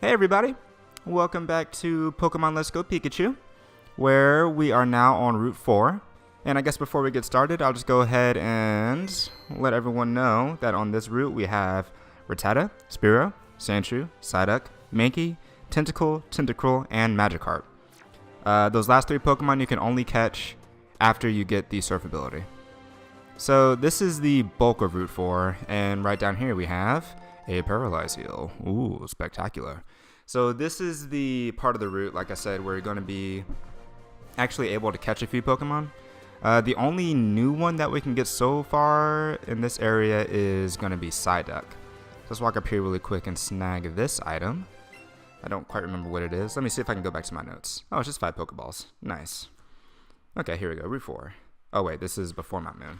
Hey everybody, welcome back to Pokemon Let's Go Pikachu, where we are now on Route 4. And I guess before we get started, I'll just go ahead and let everyone know that on this route we have Rattata, Spearow, Sandshrew, Psyduck, Mankey, Tentacle, Tentacruel, and Magikarp. Those last three Pokemon you can only catch after you get the Surf ability. So this is the bulk of Route 4, and right down here we have a Paralyze Heal. Ooh, spectacular. So this is the part of the route, like I said, where you're going to be actually able to catch a few Pokemon. The only new one that we can get so far in this area is going to be Psyduck. Let's walk up here really quick and snag this item. I don't quite remember what it is. Let me see if I can go back to my notes. Oh, it's just 5 Pokeballs. Nice. Okay, here we go. Route 4. Oh, wait, this is before Mount Moon.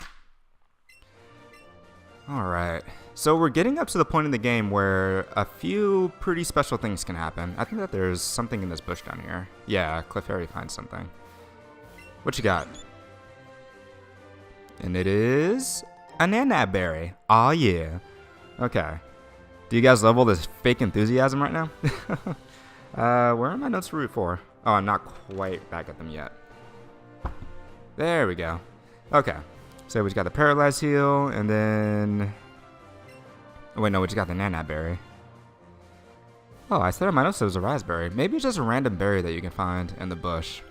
Alright, so we're getting up to the point in the game where a few pretty special things can happen. I think that there's something in this bush down here. Yeah, Clefairy finds something. What you got? And it is a Nanab Berry. Aw, yeah. Okay. Do you guys love all this fake enthusiasm right now? Where are my notes for Route 4? Oh, I'm not quite back at them yet. There we go. Okay. So we just got the Paralyze Heal, and then... Oh, wait, no, we just got the Nanab Berry. Oh, I said on my notes it was a Raspberry. Maybe it's just a random berry that you can find in the bush.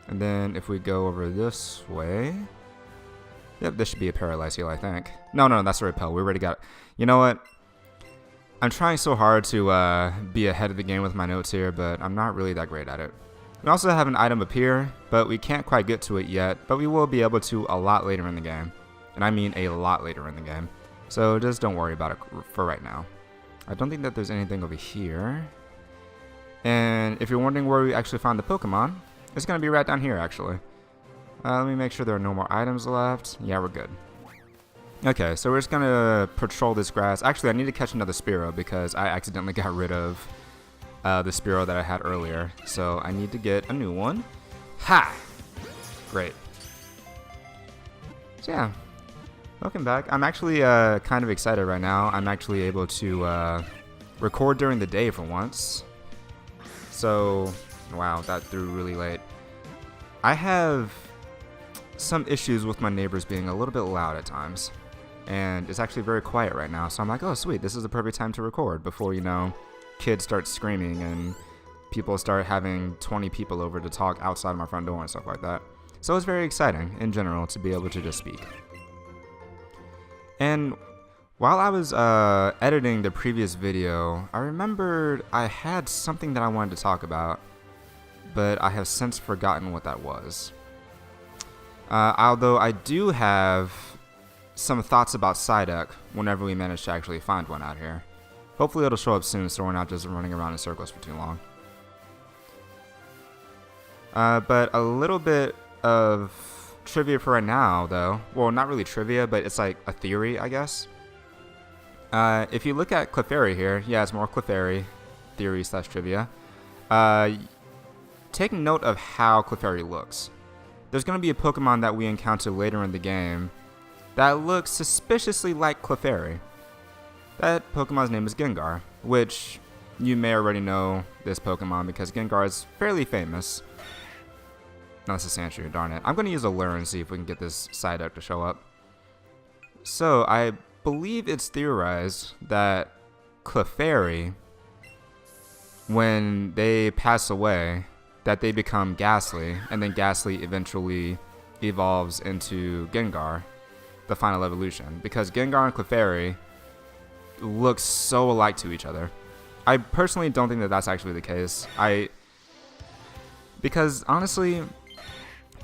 And then if we go over this way... Yep, this should be a Paralyze Heal, I think. No, that's a Repel. We already got it. You know what? I'm trying so hard to be ahead of the game with my notes here, but I'm not really that great at it. We also have an item up here, but we can't quite get to it yet, but we will be able to a lot later in the game. And I mean a lot later in the game. So just don't worry about it for right now. I don't think that there's anything over here. And if you're wondering where we actually found the Pokemon, it's going to be right down here actually. Let me make sure there are no more items left. Yeah, we're good. Okay, so we're just going to patrol this grass. Actually, I need to catch another Spearow because I accidentally got rid of the Spearow that I had earlier. So I need to get a new one. Ha! Great. So yeah, welcome back. I'm actually kind of excited right now. I'm actually able to record during the day for once. So, wow, that threw really late. I have some issues with my neighbors being a little bit loud at times. And it's actually very quiet right now. So I'm like, oh sweet, this is the perfect time to record before, you know, kids start screaming and people start having 20 people over to talk outside my front door and stuff like that. So it's very exciting in general to be able to just speak. And while I was editing the previous video, I remembered I had something that I wanted to talk about, but I have since forgotten what that was. Although I do have some thoughts about Psyduck whenever we manage to actually find one out here. Hopefully it'll show up soon so we're not just running around in circles for too long. But a little bit of trivia for right now, though. Well, not really trivia, but it's like a theory, I guess. If you look at Clefairy here, yeah, it's more Clefairy theory / trivia. Take note of how Clefairy looks. There's going to be a Pokemon that we encounter later in the game that looks suspiciously like Clefairy. That Pokemon's name is Gengar, which you may already know this Pokemon because Gengar is fairly famous. No, it's a Sandshrew, darn it. I'm going to use a lure and see if we can get this Psyduck to show up. So, I believe it's theorized that Clefairy, when they pass away, that they become Ghastly, and then Ghastly eventually evolves into Gengar, the final evolution. Because Gengar and Clefairy look so alike to each other. I personally don't think that that's actually the case. Because honestly,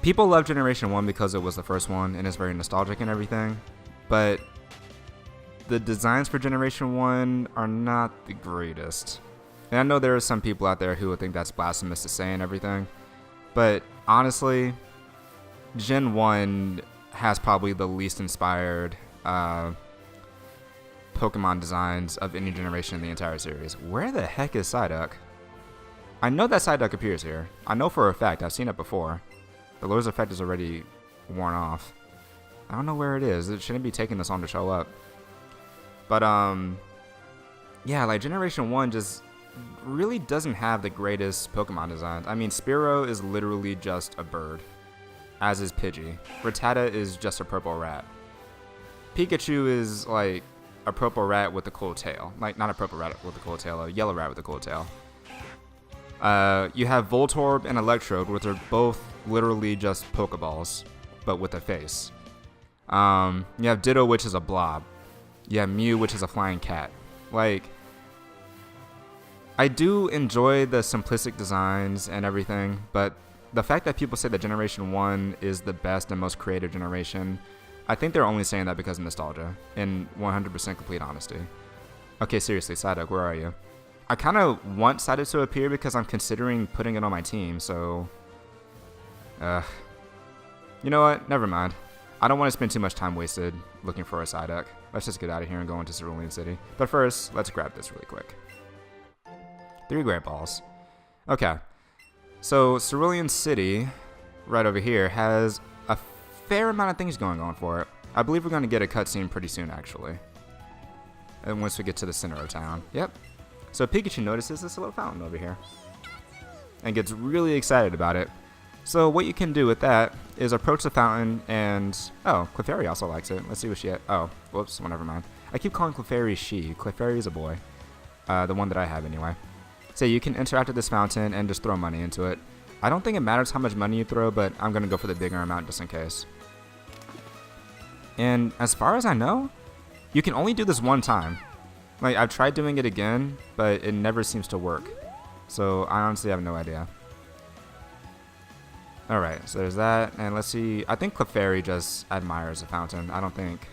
people love Generation 1 because it was the first one and it's very nostalgic and everything. But the designs for Generation 1 are not the greatest. And I know there are some people out there who would think that's blasphemous to say and everything. But honestly, Gen 1 has probably the least inspired Pokemon designs of any generation in the entire series. Where the heck is Psyduck? I know that Psyduck appears here. I know for a fact. I've seen it before. The lure's effect is already worn off. I don't know where it is. It shouldn't be taking this long to show up. But, yeah, like, Generation 1 just really doesn't have the greatest Pokemon designs. I mean, Spearow is literally just a bird, as is Pidgey. Rattata is just a purple rat. Pikachu is like a purple rat with a cool tail. Like, not a purple rat with a cool tail, a yellow rat with a cool tail. You have Voltorb and Electrode, which are both literally just Pokeballs, but with a face. You have Ditto, which is a blob. You have Mew, which is a flying cat. Like, I do enjoy the simplistic designs and everything, but the fact that people say that Generation 1 is the best and most creative generation, I think they're only saying that because of nostalgia, in 100% complete honesty. Okay, seriously, Psyduck, where are you? I kind of want Psyduck to appear because I'm considering putting it on my team, so... You know what? Never mind. I don't want to spend too much time wasted looking for a Psyduck. Let's just get out of here and go into Cerulean City. But first, let's grab this really quick. 3 Great Balls. Okay. So, Cerulean City, right over here, has a fair amount of things going on for it. I believe we're going to get a cutscene pretty soon, actually. And once we get to the center of town. Yep. So, Pikachu notices this little fountain over here. And gets really excited about it. So, what you can do with that is approach the fountain and... Oh, Clefairy also likes it. Let's see what she had. Oh, whoops, well, never mind. I keep calling Clefairy she. Clefairy is a boy. The one that I have, anyway. So you can interact with this fountain and just throw money into it. I don't think it matters how much money you throw, but I'm going to go for the bigger amount just in case. And as far as I know, you can only do this one time. Like, I've tried doing it again, but it never seems to work. So I honestly have no idea. Alright, so there's that. And let's see. I think Clefairy just admires the fountain. I don't think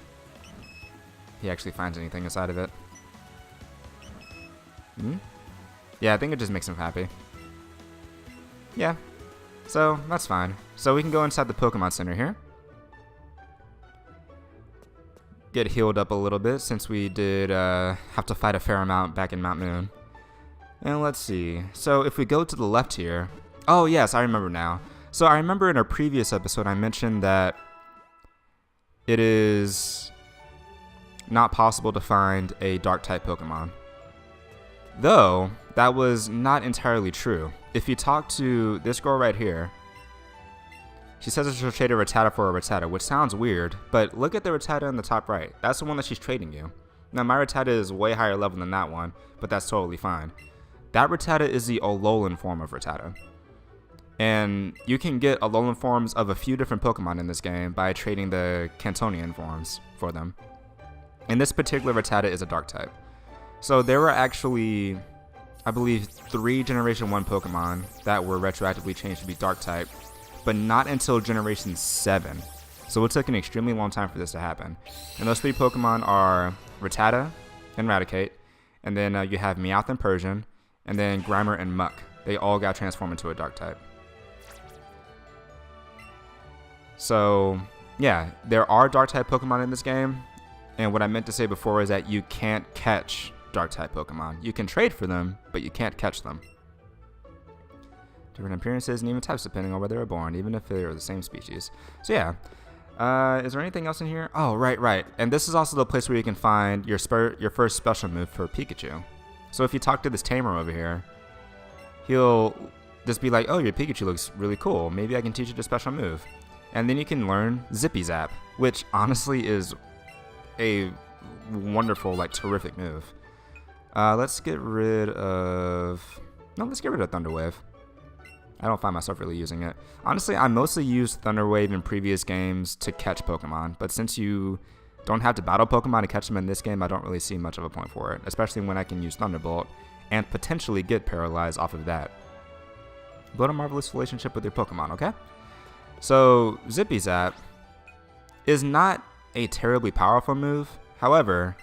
he actually finds anything inside of it. Yeah, I think it just makes him happy. Yeah, so that's fine. So we can go inside the Pokemon Center here. Get healed up a little bit since we did have to fight a fair amount back in Mount Moon. And let's see. So if we go to the left here... Oh, yes, I remember now. So I remember in our previous episode I mentioned that it is not possible to find a Dark-type Pokemon. Though, that was not entirely true. If you talk to this girl right here, she says that she'll trade a Rattata for a Rattata, which sounds weird, but look at the Rattata in the top right. That's the one that she's trading you. Now, my Rattata is way higher level than that one, but that's totally fine. That Rattata is the Alolan form of Rattata. And you can get Alolan forms of a few different Pokemon in this game by trading the Cantonian forms for them. And this particular Rattata is a Dark-type. So there were actually, I believe, 3 Generation 1 Pokemon that were retroactively changed to be Dark-type, but not until Generation 7. So it took an extremely long time for this to happen. And those 3 Pokemon are Rattata and Raticate, and then you have Meowth and Persian, and then Grimer and Muck. They all got transformed into a Dark-type. So, yeah, there are Dark-type Pokemon in this game, and what I meant to say before is that you can't catch Dark-type Pokemon. You can trade for them, but you can't catch them. Different appearances and even types depending on where they were born, even if they are the same species. So yeah, is there anything else in here? Oh, right. And this is also the place where you can find your first special move for Pikachu. So if you talk to this tamer over here, he'll just be like, oh, your Pikachu looks really cool. Maybe I can teach you the special move. And then you can learn Zippy Zap, which honestly is a wonderful, like, terrific move. Let's get rid of... No, let's get rid of Thunder Wave. I don't find myself really using it. Honestly, I mostly used Thunder Wave in previous games to catch Pokemon, but since you don't have to battle Pokemon to catch them in this game, I don't really see much of a point for it, especially when I can use Thunderbolt and potentially get paralyzed off of that. Build a marvelous relationship with your Pokemon, okay? So, Zippy Zap is not a terribly powerful move. However,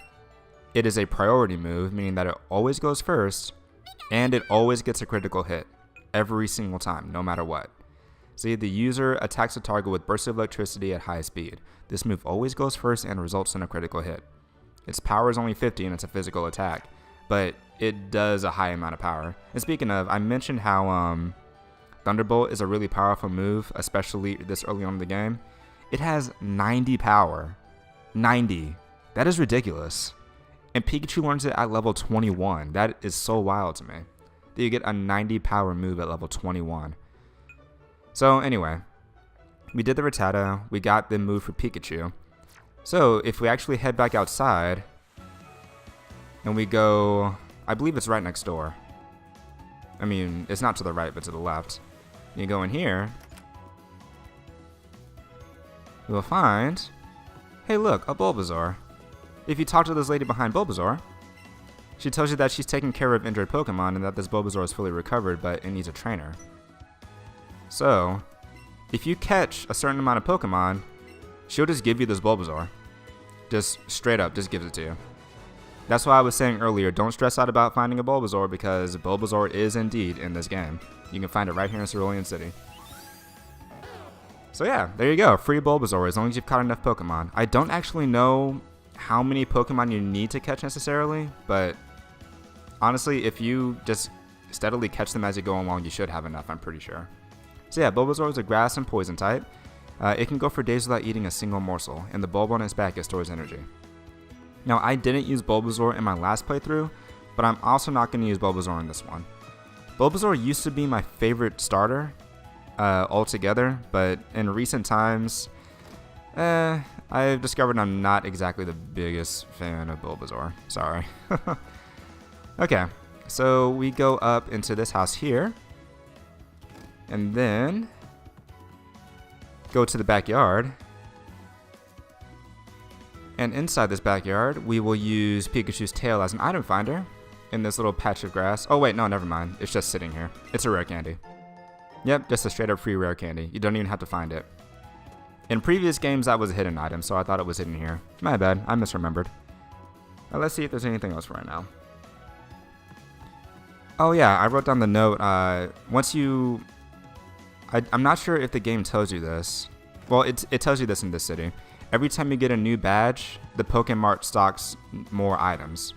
it is a priority move, meaning that it always goes first, and it always gets a critical hit. Every single time, no matter what. See, the user attacks a target with bursts of electricity at high speed. This move always goes first and results in a critical hit. Its power is only 50 and it's a physical attack, but it does a high amount of power. And speaking of, I mentioned how Thunderbolt is a really powerful move, especially this early on in the game. It has 90 power. 90. That is ridiculous. And Pikachu learns it at level 21. That is so wild to me. That you get a 90 power move at level 21. So anyway, we did the Rattata. We got the move for Pikachu. So if we actually head back outside and we go, I believe it's right next door. I mean, it's not to the right, but to the left. You go in here, you will find, hey look, a Bulbasaur. If you talk to this lady behind Bulbasaur, she tells you that she's taking care of injured Pokemon and that this Bulbasaur is fully recovered, but it needs a trainer. So, if you catch a certain amount of Pokemon, she'll just give you this Bulbasaur. Just straight up, just gives it to you. That's why I was saying earlier, don't stress out about finding a Bulbasaur, because Bulbasaur is indeed in this game. You can find it right here in Cerulean City. So yeah, there you go, free Bulbasaur as long as you've caught enough Pokemon. I don't actually know how many Pokemon you need to catch necessarily, but honestly, if you just steadily catch them as you go along, you should have enough, I'm pretty sure. So yeah, Bulbasaur is a grass and poison type. It can go for days without eating a single morsel, and the bulb on its back stores energy. Now, I didn't use Bulbasaur in my last playthrough, but I'm also not going to use Bulbasaur in this one. Bulbasaur used to be my favorite starter altogether, but in recent times, I've discovered I'm not exactly the biggest fan of Bulbasaur. Sorry. Okay, so we go up into this house here, and then go to the backyard. And inside this backyard, we will use Pikachu's tail as an item finder in this little patch of grass. Oh wait, no, never mind. It's just sitting here. It's a rare candy. Yep, just a straight up free rare candy. You don't even have to find it. In previous games, that was a hidden item, so I thought it was hidden here. My bad, I misremembered. Now let's see if there's anything else right now. Oh yeah, I wrote down the note. Once you... I'm not sure if the game tells you this. Well, it tells you this in this city. Every time you get a new badge, the Pokemart stocks more items.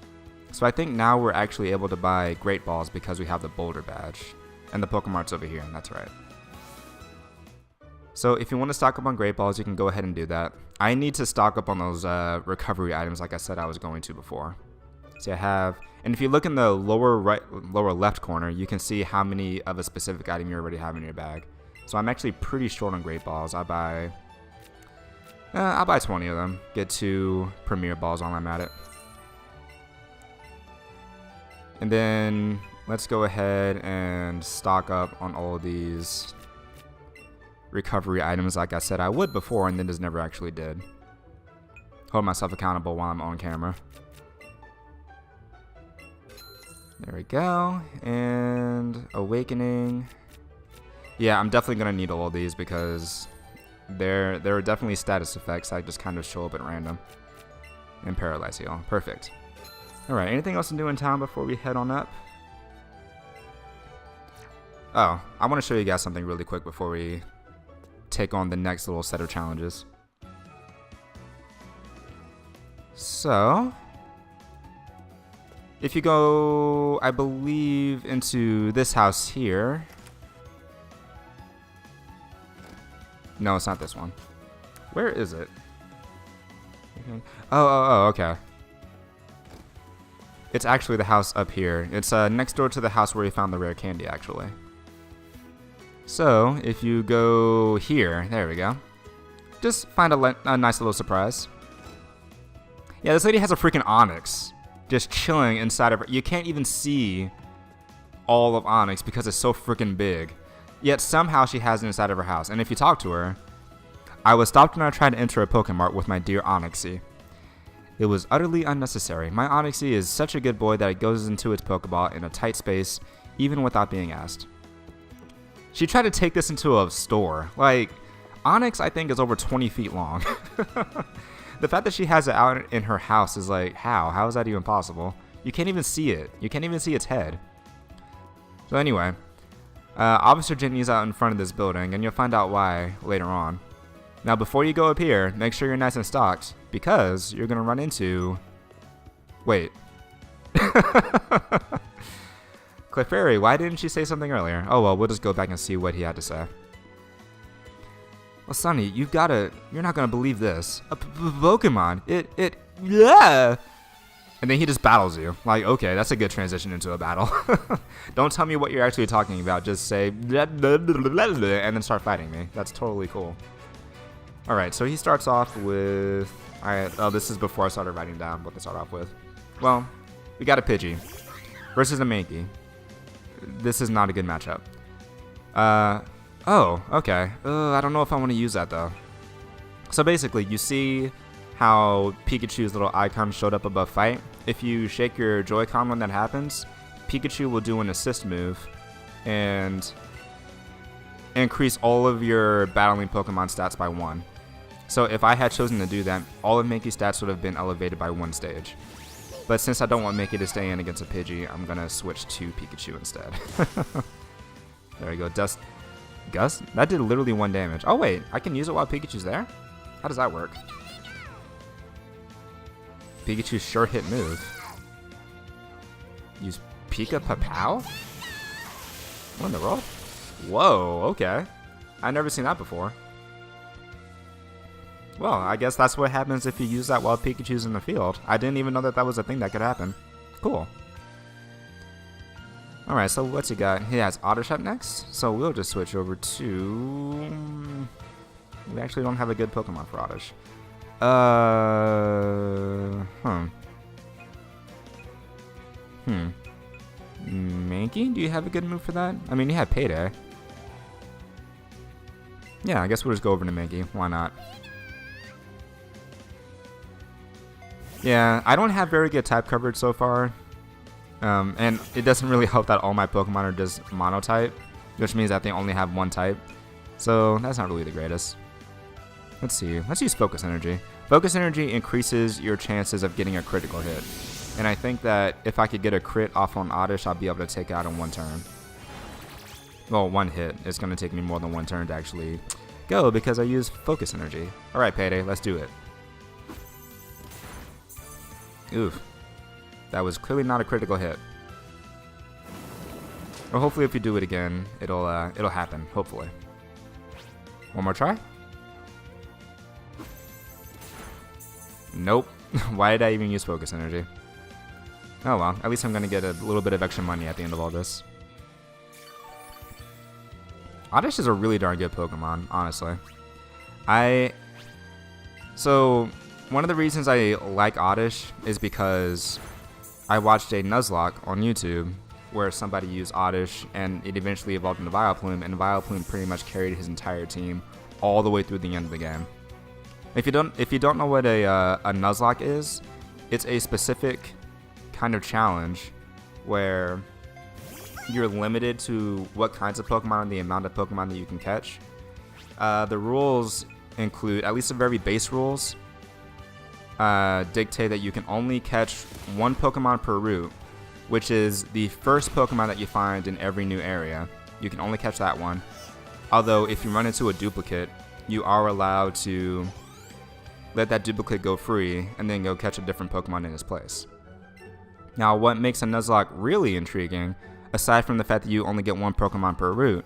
So I think now we're actually able to buy Great Balls because we have the Boulder badge. And the Pokemart's over here, and that's right. So if you want to stock up on Great Balls, you can go ahead and do that. I need to stock up on those recovery items like I said I was going to before. So I have, and if you look in the lower left corner, you can see how many of a specific item you already have in your bag. So I'm actually pretty short on Great Balls. I'll buy 20 of them. Get 2 Premier Balls while I'm at it. And then let's go ahead and stock up on all of these recovery items like I said I would before and then just never actually did. Hold myself accountable while I'm on camera. There we go. And Awakening. Yeah, I'm definitely going to need all of these because there are definitely status effects that just kind of show up at random. And Paralyze Heal. Perfect. Alright, anything else to do in town before we head on up? Oh, I want to show you guys something really quick before we take on the next little set of challenges. So, if you go, I believe, into this house here. No, it's not this one. Where is it? Oh, okay. It's actually the house up here. It's next door to the house where we found the rare candy, actually. So, if you go here, there we go. Just find a nice little surprise. Yeah, this lady has a freaking Onyx just chilling inside of her. You can't even see all of Onyx because it's so freaking big. Yet somehow she has it inside of her house. And if you talk to her, I was stopped when I tried to enter a Pokemart with my dear Onyxy. It was utterly unnecessary. My Onyxy is such a good boy that it goes into its Pokeball in a tight space, even without being asked. She tried to take this into a store. Like, Onyx, I think, is over 20 feet long. The fact that she has it out in her house is like, how? How is that even possible? You can't even see it. You can't even see its head. So anyway, Officer Jenny's out in front of this building, and you'll find out why later on. Now, before you go up here, make sure you're nice and stocked, because you're going to run into... Wait. Clefairy, why didn't she say something earlier? Oh well, we'll just go back and see what he had to say. Well, Sonny, you're not gonna believe this. A Pokemon. Yeah. And then he just battles you. Like, okay, that's a good transition into a battle. Don't tell me what you're actually talking about. Just say, blah, blah, blah, blah, blah, and then start fighting me. That's totally cool. Alright, so he starts off with... oh, this is before I started writing down what to start off with. Well, we got a Pidgey versus a Mankey. This is not a good matchup. Oh, okay. I don't know if I want to use that, though. So basically, you see how Pikachu's little icon showed up above fight. If you shake your Joy-Con when that happens, Pikachu will do an assist move and increase all of your battling Pokemon stats by 1. So if I had chosen to do that, all of Mankey's stats would have been elevated by 1 stage. But since I don't want Mankey to stay in against a Pidgey, I'm going to switch to Pikachu instead. There we go. Gust? That did literally 1 damage. Oh wait, I can use it while Pikachu's there? How does that work? Pikachu's sure hit move. Use Pika Papow? What in the world? Whoa, okay. I've never seen that before. Well, I guess that's what happens if you use that while Pikachu's in the field. I didn't even know that that was a thing that could happen. Cool. Alright, so what's he got? He has Oddish up next, so we'll just switch over to... We actually don't have a good Pokemon for Oddish. Mankey? Do you have a good move for that? I mean, you have Payday. Yeah, I guess we'll just go over to Mankey. Why not? Yeah, I don't have very good type coverage so far. And it doesn't really help that all my Pokemon are just mono-type, which means that they only have 1 type. So that's not really the greatest. Let's see. Let's use Focus Energy. Focus Energy increases your chances of getting a critical hit. And I think that if I could get a crit off on Oddish, I'll be able to take it out in 1 turn. Well, 1 hit. It's going to take me more than 1 turn to actually go because I use Focus Energy. Alright, Payday, let's do it. Oof. That was clearly not a critical hit. Or hopefully if you do it again, it'll happen. Hopefully. One more try? Nope. Why did I even use Focus Energy? Oh well, at least I'm gonna get a little bit of extra money at the end of all this. Oddish is a really darn good Pokemon, honestly. So, one of the reasons I like Oddish is because I watched a Nuzlocke on YouTube where somebody used Oddish and it eventually evolved into Vileplume, and Vileplume pretty much carried his entire team all the way through the end of the game. If you don't know what a Nuzlocke is, it's a specific kind of challenge where you're limited to what kinds of Pokemon and the amount of Pokemon that you can catch. The rules include, at least the very base rules, dictate that you can only catch 1 Pokemon per route, which is the first Pokemon that you find in every new area. You can only catch that one. Although if you run into a duplicate, you are allowed to let that duplicate go free and then go catch a different Pokemon in its place. Now, what makes a Nuzlocke really intriguing, aside from the fact that you only get 1 Pokemon per route,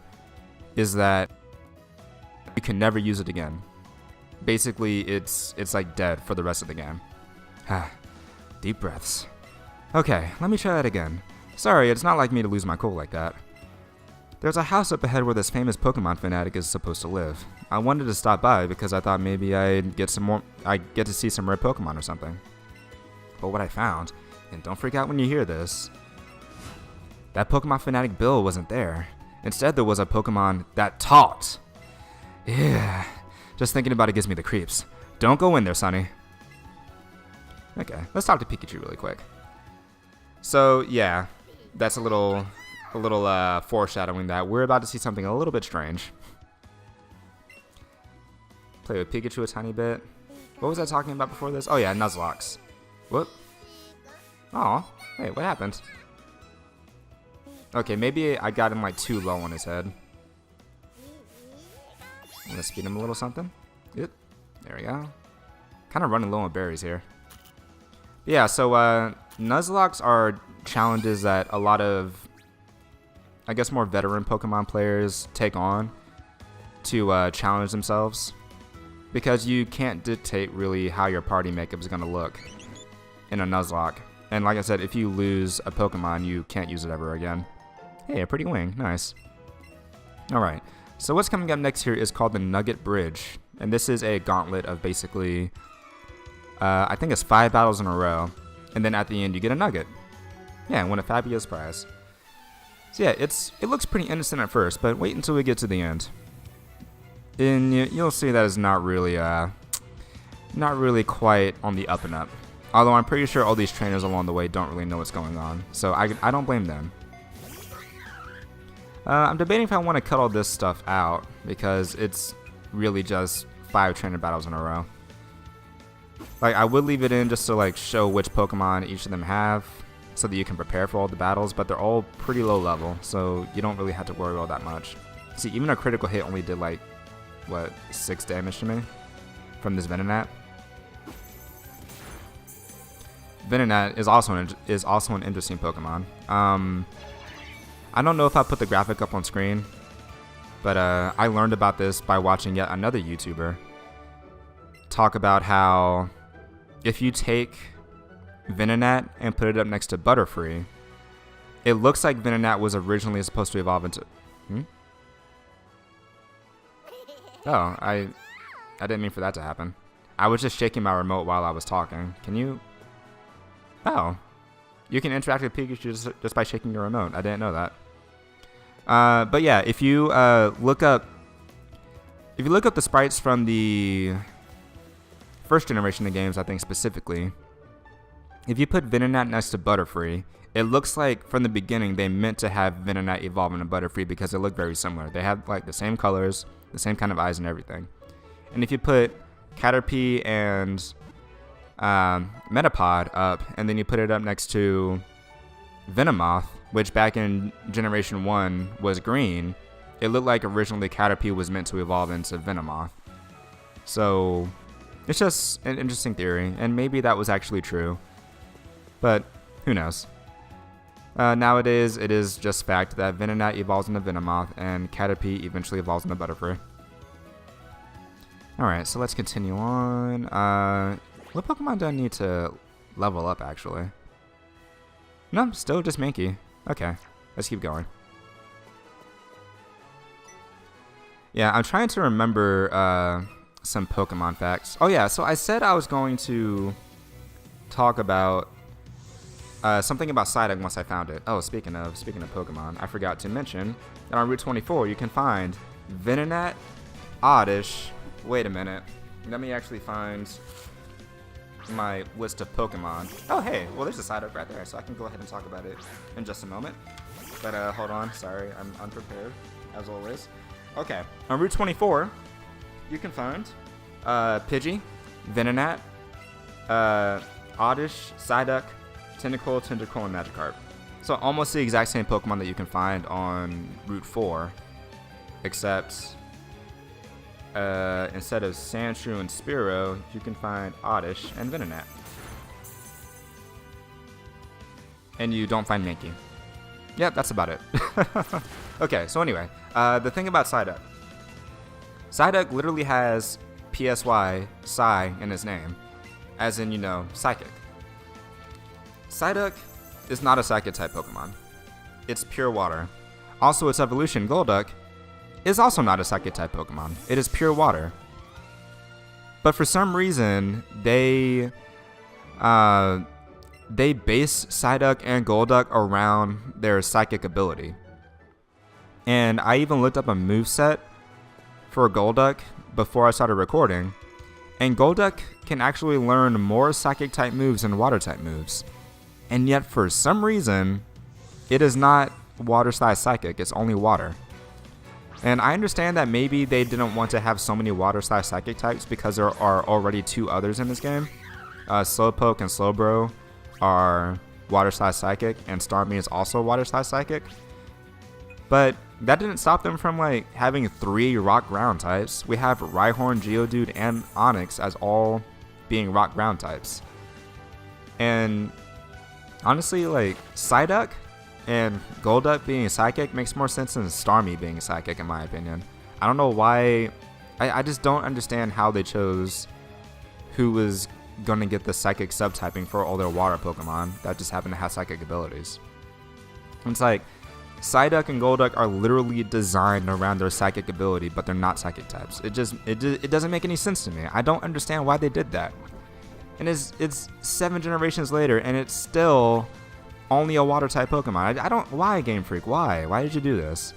is that you can never use it again. Basically, it's like dead for the rest of the game. Deep breaths. Okay, let me try that again. Sorry, it's not like me to lose my cool like that. There's a house up ahead where this famous Pokemon fanatic is supposed to live. I wanted to stop by because I thought maybe I'd get to see some rare Pokemon or something. But what I found, and don't freak out when you hear this, that Pokemon fanatic Bill wasn't there. Instead, there was a Pokemon that talked. Yeah, just thinking about it gives me the creeps. Don't go in there, Sonny. Okay, let's talk to Pikachu really quick. So yeah, that's a little foreshadowing that we're about to see something a little bit strange. Play with Pikachu a tiny bit. What was I talking about before this? Oh yeah, Nuzlocks. Whoop. Aw, hey, what happened? Okay, maybe I got him like too low on his head. I'm gonna speed him a little something. Yep. There we go. Kind of running low on berries here. Yeah, so Nuzlocks are challenges that a lot of, I guess, more veteran Pokemon players take on to challenge themselves, because you can't dictate really how your party makeup is going to look in a Nuzlocke. And like I said, if you lose a Pokemon, you can't use it ever again. Hey, a pretty wing. Nice. Alright. So what's coming up next here is called the Nugget Bridge. And this is a gauntlet of basically, I think it's 5 battles in a row. And then at the end, you get a nugget. Yeah, and win a fabulous prize. So yeah, it looks pretty innocent at first, but wait until we get to the end. And you'll see that it's not really quite on the up and up. Although I'm pretty sure all these trainers along the way don't really know what's going on. So I don't blame them. I'm debating if I want to cut all this stuff out, because it's really just 5 trainer battles in a row. Like, I would leave it in just to like show which Pokemon each of them have, so that you can prepare for all the battles, but they're all pretty low level, so you don't really have to worry all that much. See, even a critical hit only did like, what, 6 damage to me from this Venonat. Venonat is also an interesting Pokemon. I don't know if I put the graphic up on screen, but I learned about this by watching yet another YouTuber talk about how if you take Venonat and put it up next to Butterfree, it looks like Venonat was originally supposed to evolve into... Oh, I didn't mean for that to happen. I was just shaking my remote while I was talking. Can you... Oh. You can interact with Pikachu just by shaking your remote. I didn't know that. But yeah, if you look up the sprites from the first generation of games, I think specifically, if you put Venonat next to Butterfree, it looks like from the beginning they meant to have Venonat evolve into Butterfree because they look very similar. They have like the same colors, the same kind of eyes and everything. And if you put Caterpie and Metapod up, and then you put it up next to Venomoth, which back in Generation 1 was green, it looked like originally Caterpie was meant to evolve into Venomoth. So it's just an interesting theory, and maybe that was actually true, but who knows. Nowadays, it is just fact that Venonat evolves into Venomoth, and Caterpie eventually evolves into Butterfree. Alright, so let's continue on. What Pokemon do I need to level up, actually? No, still just Mankey. Okay, let's keep going. Yeah, I'm trying to remember some Pokemon facts. Oh yeah, so I said I was going to talk about something about Psyduck once I found it. Oh, speaking of Pokemon, I forgot to mention that on Route 24 you can find Venonat, Oddish. Wait a minute, let me actually find my list of Pokemon. Oh hey, well there's a Psyduck right there, so I can go ahead and talk about it in just a moment. But hold on, sorry, I'm unprepared as always. Okay, on Route 24 you can find Pidgey, Venonat, Oddish, Psyduck, Tentacool, and Magikarp. So almost the exact same Pokemon that you can find on Route 4, except instead of Sandshrew and Spearow, you can find Oddish and Venonat. And you don't find Mankey. Yep, that's about it. Okay, so anyway, the thing about Psyduck. Psyduck literally has PSY, Psy, in his name. As in, you know, Psychic. Psyduck is not a Psychic type Pokemon. It's pure water. Also, its evolution, Golduck, is also not a Psychic type Pokemon. It is pure water. But for some reason, they base Psyduck and Golduck around their Psychic ability. And I even looked up a moveset for Golduck before I started recording, and Golduck can actually learn more Psychic type moves than Water type moves. And yet for some reason, it is not Water-sized Psychic, it's only Water. And I understand that maybe they didn't want to have so many Water-sized Psychic types because there are already 2 others in this game. Slowpoke and Slowbro are Water-sized Psychic, and Starmie is also Water-sized Psychic. But that didn't stop them from like having 3 Rock Ground types. We have Rhyhorn, Geodude, and Onix as all being Rock Ground types. And honestly, like Psyduck and Golduck being Psychic makes more sense than Starmie being Psychic, in my opinion. I don't know why. I just don't understand how they chose who was gonna get the psychic subtyping for all their water Pokemon that just happen to have psychic abilities. It's like, Psyduck and Golduck are literally designed around their psychic ability, but they're not psychic types. It doesn't make any sense to me. I don't understand why they did that. And it's 7 generations later, and it's still only a water type Pokemon. I don't. Why, Game Freak? Why? Why did you do this?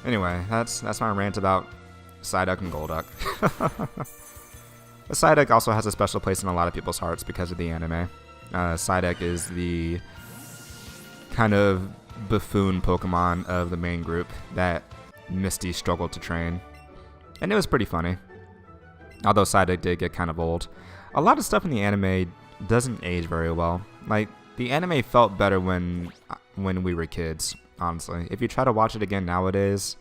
Anyway, that's my rant about Psyduck and Golduck. Psyduck also has a special place in a lot of people's hearts because of the anime. Psyduck is the kind of buffoon Pokemon of the main group that Misty struggled to train. And it was pretty funny. Although Psyduck did get kind of old. A lot of stuff in the anime doesn't age very well. Like, the anime felt better when we were kids, honestly. If you try to watch it again nowadays,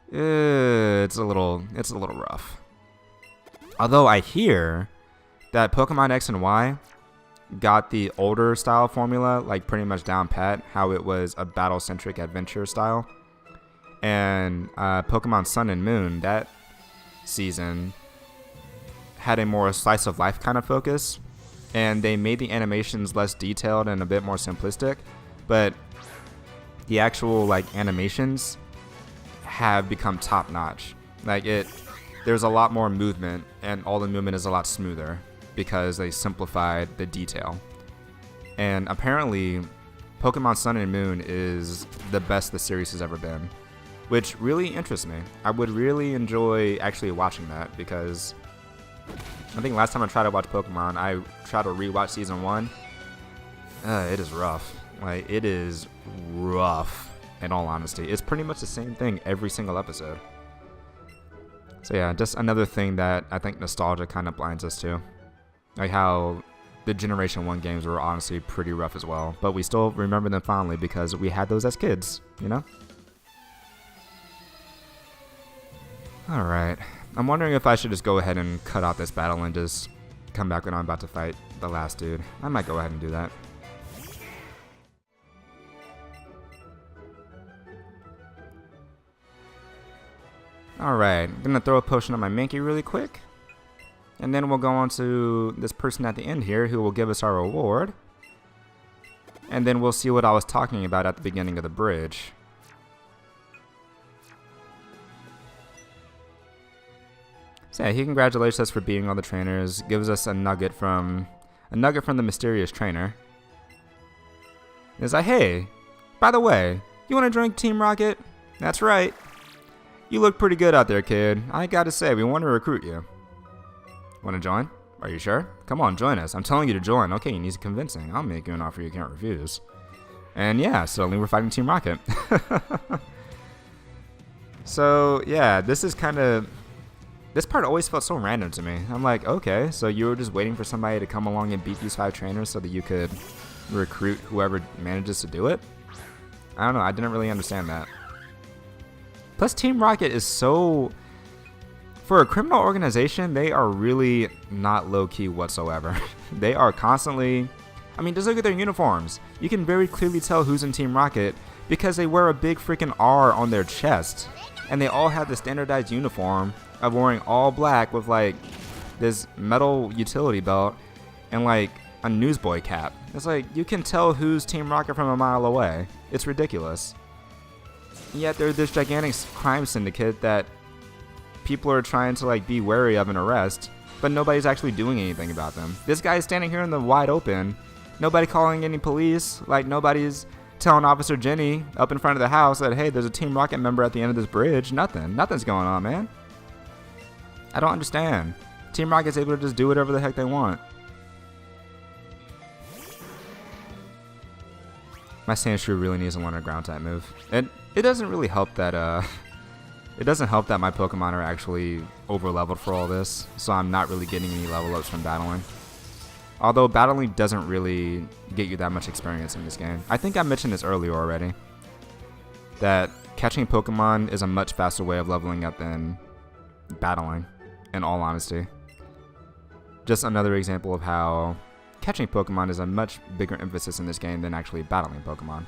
it's a little rough. Although I hear that Pokemon X and Y got the older style formula like pretty much down pat, how it was a battle-centric adventure style. And Pokemon Sun and Moon, that season, had a more slice of life kind of focus, and they made the animations less detailed and a bit more simplistic, but the actual like animations have become top notch. Like there's a lot more movement, and all the movement is a lot smoother because they simplified the detail. And apparently Pokemon Sun and Moon is the best the series has ever been, which really interests me. I would really enjoy actually watching that, because I think last time I tried to watch Pokemon, I tried to rewatch season 1. It is rough. Like, it is rough, in all honesty. It's pretty much the same thing every single episode. So yeah, just another thing that I think nostalgia kind of blinds us to. Like how the Generation 1 games were honestly pretty rough as well, but we still remember them fondly because we had those as kids, you know? Alright, I'm wondering if I should just go ahead and cut out this battle and just come back when I'm about to fight the last dude. I might go ahead and do that. Alright, I'm gonna throw a potion on my Mankey really quick. And then we'll go on to this person at the end here who will give us our reward. And then we'll see what I was talking about at the beginning of the bridge. So yeah, he congratulates us for beating all the trainers, gives us a nugget from the mysterious trainer. He's like, hey, by the way, you wanna join Team Rocket? That's right. You look pretty good out there, kid. I gotta say, we want to recruit you. Want to join? Are you sure? Come on, join us. I'm telling you to join. Okay, you need some convincing. I'll make you an offer you can't refuse. And yeah, suddenly we're fighting Team Rocket. So yeah, this part always felt so random to me. I'm like, okay, so you were just waiting for somebody to come along and beat these 5 trainers so that you could recruit whoever manages to do it? I don't know, I didn't really understand that. Plus, Team Rocket is so... For a criminal organization, they are really not low-key whatsoever. They are constantly... I mean, just look at their uniforms. You can very clearly tell who's in Team Rocket because they wear a big freaking R on their chest. And they all have the standardized uniform of wearing all black with, like, this metal utility belt and, like, a newsboy cap. It's like, you can tell who's Team Rocket from a mile away. It's ridiculous. Yet they're this gigantic crime syndicate that people are trying to like be wary of and arrest, but nobody's actually doing anything about them. This guy is standing here in the wide open, nobody calling any police, like nobody's telling Officer Jenny up in front of the house that, hey, there's a Team Rocket member at the end of this bridge. Nothing's going on, man. I don't understand. Team Rocket's able to just do whatever the heck they want. My Sandshrew really needs to learn a ground type move. It doesn't really help that it doesn't help that my Pokemon are actually over leveled for all this, so I'm not really getting any level ups from battling. Although battling doesn't really get you that much experience in this game. I think I mentioned this earlier already, that catching Pokemon is a much faster way of leveling up than battling, in all honesty. Just another example of how catching Pokemon is a much bigger emphasis in this game than actually battling Pokemon.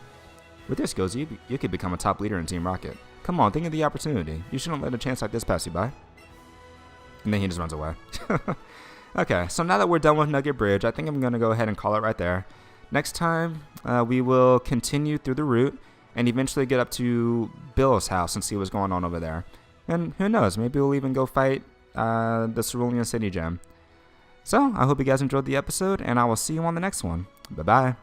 With your skills, you could become a top leader in Team Rocket. Come on, think of the opportunity. You shouldn't let a chance like this pass you by. And then he just runs away. Okay, so now that we're done with Nugget Bridge, I think I'm going to go ahead and call it right there. Next time, we will continue through the route and eventually get up to Bill's house and see what's going on over there. And who knows, maybe we'll even go fight the Cerulean City gym. So, I hope you guys enjoyed the episode, and I will see you on the next one. Bye-bye.